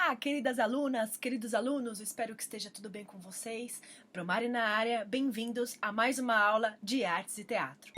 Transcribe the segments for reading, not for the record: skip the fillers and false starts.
Olá, queridas alunas, queridos alunos, espero que esteja tudo bem com vocês. Promari na área, bem-vindos a mais uma aula de Artes e Teatro.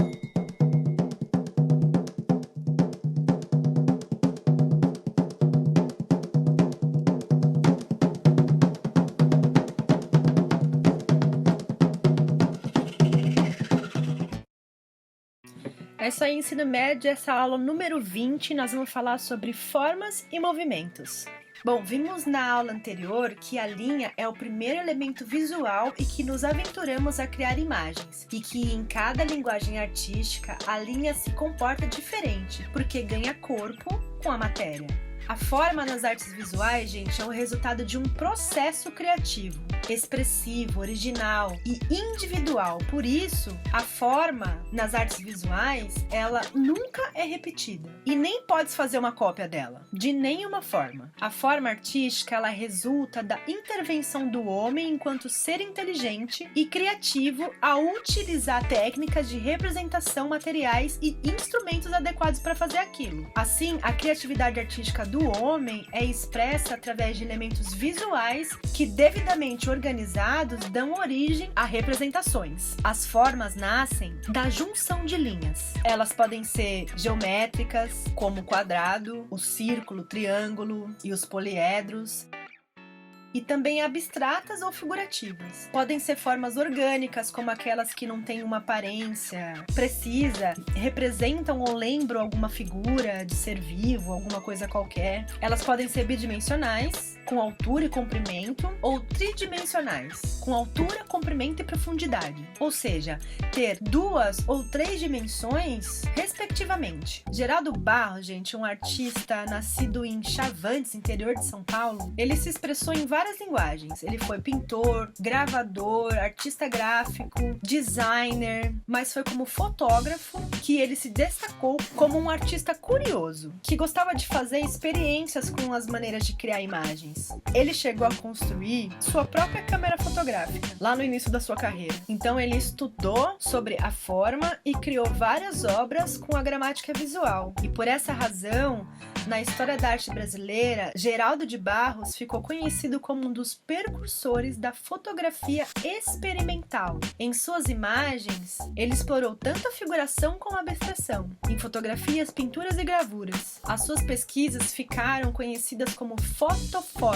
Essa é ensino médio, essa aula número 20, nós vamos falar sobre formas e movimentos. Bom, vimos na aula anterior que a linha é o primeiro elemento visual e que nos aventuramos a criar imagens, e que em cada linguagem artística a linha se comporta diferente, porque ganha corpo com a matéria. A forma nas artes visuais, gente, é o resultado de um processo criativo, expressivo, original e individual. Por isso, a forma nas artes visuais, ela nunca é repetida e nem pode fazer uma cópia dela, de nenhuma forma. A forma artística, ela resulta da intervenção do homem enquanto ser inteligente e criativo ao utilizar técnicas de representação, materiais e instrumentos adequados para fazer aquilo. Assim, a criatividade artística do homem é expressa através de elementos visuais que, devidamente organizados, dão origem a representações. As formas nascem da junção de linhas. Elas podem ser geométricas, como o quadrado, o círculo, o triângulo e os poliedros, e também abstratas ou figurativas. Podem ser formas orgânicas, como aquelas que não têm uma aparência precisa, representam ou lembram alguma figura de ser vivo, alguma coisa qualquer. Elas podem ser bidimensionais, com altura e comprimento, ou tridimensionais, com altura, comprimento e profundidade. Ou seja, ter 2 ou 3 dimensões, respectivamente. Geraldo Barros, gente, um artista nascido em Chavantes, interior de São Paulo, ele se expressou em várias linguagens. Ele foi pintor, gravador, artista gráfico, designer, mas foi como fotógrafo que ele se destacou como um artista curioso, que gostava de fazer experiências com as maneiras de criar imagens. Ele chegou a construir sua própria câmera fotográfica, lá no início da sua carreira. Então ele estudou sobre a forma e criou várias obras com a gramática visual. E por essa razão, na história da arte brasileira, Geraldo de Barros ficou conhecido como um dos precursores da fotografia experimental. Em suas imagens, ele explorou tanto a figuração como a abstração, em fotografias, pinturas e gravuras. As suas pesquisas ficaram conhecidas como fotoformas.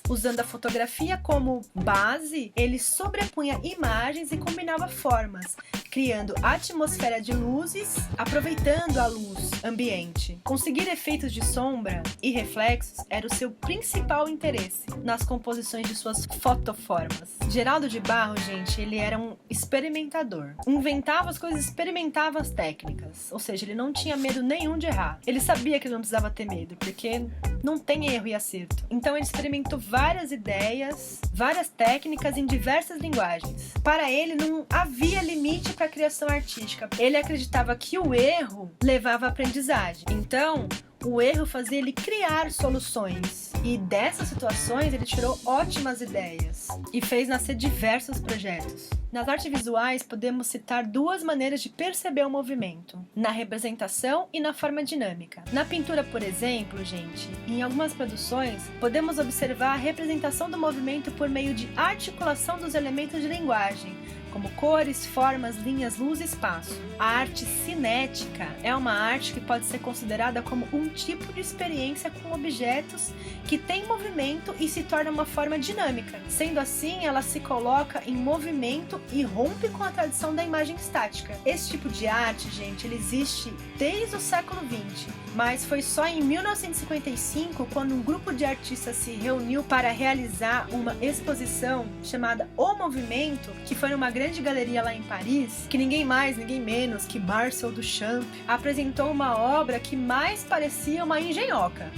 Usando a fotografia como base, ele sobrepunha imagens e combinava formas, criando atmosfera de luzes, aproveitando a luz ambiente. Conseguir efeitos de sombra e reflexos era o seu principal interesse nas composições de suas fotoformas. Geraldo de Barros, gente, ele era um experimentador. Inventava as coisas, experimentava as técnicas. Ou seja, ele não tinha medo nenhum de errar. Ele sabia que ele não precisava ter medo, porque não tem erro e acerto. Então ele experimentou várias ideias, várias técnicas em diversas linguagens. Para ele não havia limite para a criação artística. Ele acreditava que o erro levava à aprendizagem. Então, o erro fazia ele criar soluções. E dessas situações ele tirou ótimas ideias e fez nascer diversos projetos. Nas artes visuais podemos citar 2 maneiras de perceber o movimento: na representação e na forma dinâmica. Na pintura, por exemplo, gente, em algumas produções podemos observar a representação do movimento por meio de articulação dos elementos de linguagem, como cores, formas, linhas, luz e espaço. A arte cinética é uma arte que pode ser considerada como um tipo de experiência com objetos que tem movimento e se torna uma forma dinâmica. Sendo assim, ela se coloca em movimento e rompe com a tradição da imagem estática. Esse tipo de arte, gente, ele existe desde o século XX, mas foi só em 1955 quando um grupo de artistas se reuniu para realizar uma exposição chamada O Movimento, que foi numa grande galeria lá em Paris, que ninguém mais, ninguém menos que Marcel Duchamp apresentou uma obra que mais parecia uma engenhoca.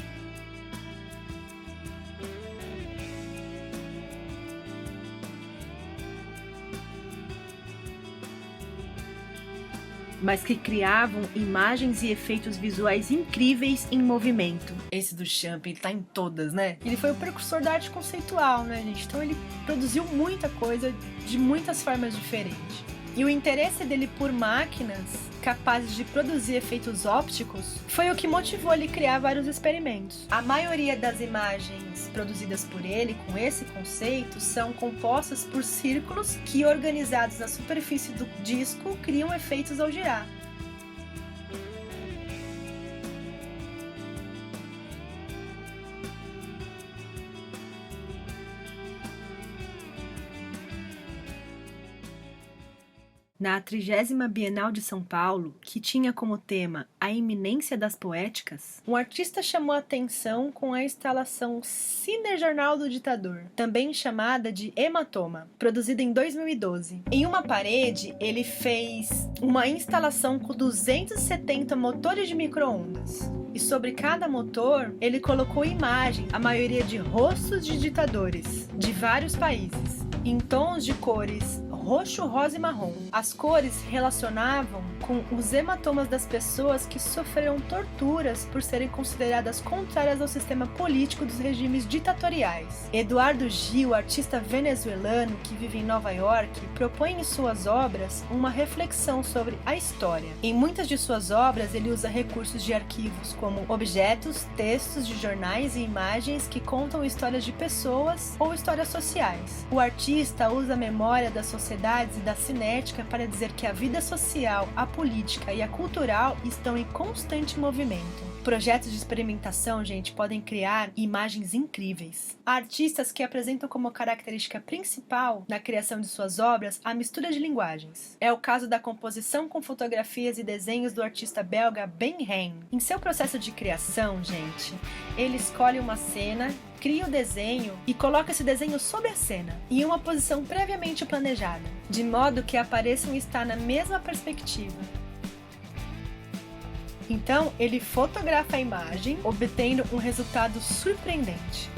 Mas que criavam imagens e efeitos visuais incríveis em movimento. Esse Duchamp, ele tá em todas, né? Ele foi o precursor da arte conceitual, né, gente? Então ele produziu muita coisa de muitas formas diferentes. E o interesse dele por máquinas capazes de produzir efeitos ópticos foi o que motivou ele a criar vários experimentos. A maioria das imagens produzidas por ele com esse conceito são compostas por círculos que, organizados na superfície do disco, criam efeitos ao girar. Na 30ª Bienal de São Paulo, que tinha como tema a iminência das poéticas, um artista chamou a atenção com a instalação Cinejornal do Ditador, também chamada de Hematoma, produzida em 2012. Em uma parede, ele fez uma instalação com 270 motores de micro-ondas. E sobre cada motor, ele colocou imagens, a maioria de rostos de ditadores, de vários países, em tons de cores roxo, rosa e marrom. As cores relacionavam com os hematomas das pessoas que sofreram torturas por serem consideradas contrárias ao sistema político dos regimes ditatoriais. Eduardo Gil, artista venezuelano que vive em Nova York, propõe em suas obras uma reflexão sobre a história. Em muitas de suas obras, ele usa recursos de arquivos como objetos, textos de jornais e imagens que contam histórias de pessoas ou histórias sociais. O artista usa a memória das sociedades e da cinética para dizer que a vida social, a política e a cultural estão em constante movimento. Projetos de experimentação, gente, podem criar imagens incríveis. Há artistas que apresentam como característica principal na criação de suas obras a mistura de linguagens. É o caso da composição com fotografias e desenhos do artista belga Ben Heijn. Em seu processo de criação, gente, ele escolhe uma cena, cria o desenho e coloca esse desenho sob a cena, em uma posição previamente planejada, de modo que apareçam estar na mesma perspectiva. Então, ele fotografa a imagem, obtendo um resultado surpreendente.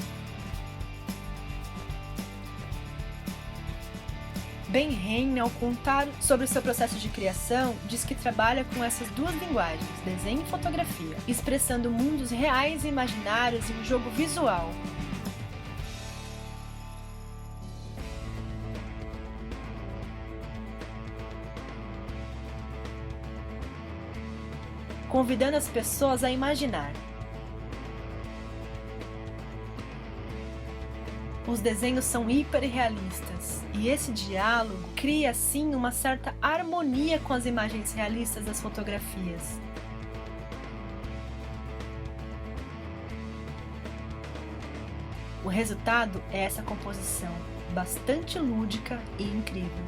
Ben Heijn, ao contar sobre o seu processo de criação, diz que trabalha com essas duas linguagens, desenho e fotografia, expressando mundos reais e imaginários em um jogo visual. Convidando as pessoas a imaginar. Os desenhos são hiperrealistas, e esse diálogo cria, assim, uma certa harmonia com as imagens realistas das fotografias. O resultado é essa composição, bastante lúdica e incrível.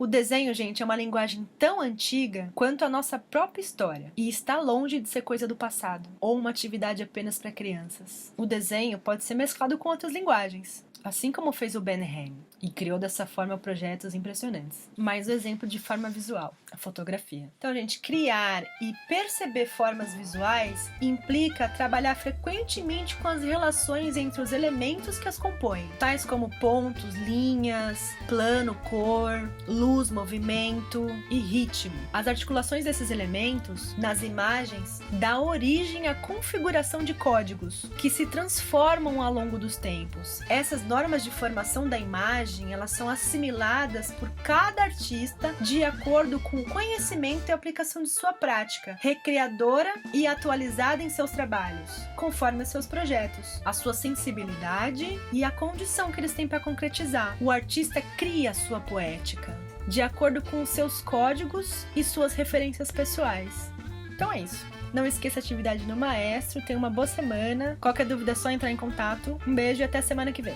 O desenho, gente, é uma linguagem tão antiga quanto a nossa própria história e está longe de ser coisa do passado ou uma atividade apenas para crianças. O desenho pode ser mesclado com outras linguagens, assim como fez o Ben Heijn, e criou dessa forma projetos impressionantes. Mais um exemplo de forma visual, a fotografia. Então, gente, criar e perceber formas visuais implica trabalhar frequentemente com as relações entre os elementos que as compõem, tais como pontos, linhas, plano, cor, luz, movimento e ritmo. As articulações desses elementos nas imagens dão origem à configuração de códigos que se transformam ao longo dos tempos. Essas normas de formação da imagem, elas são assimiladas por cada artista de acordo com o conhecimento e aplicação de sua prática, recriadora e atualizada em seus trabalhos, conforme seus projetos, a sua sensibilidade e a condição que eles têm para concretizar. O artista cria sua poética, de acordo com os seus códigos e suas referências pessoais. Então é isso. Não esqueça a atividade no Maestro, tenha uma boa semana. Qualquer dúvida é só entrar em contato. Um beijo e até semana que vem.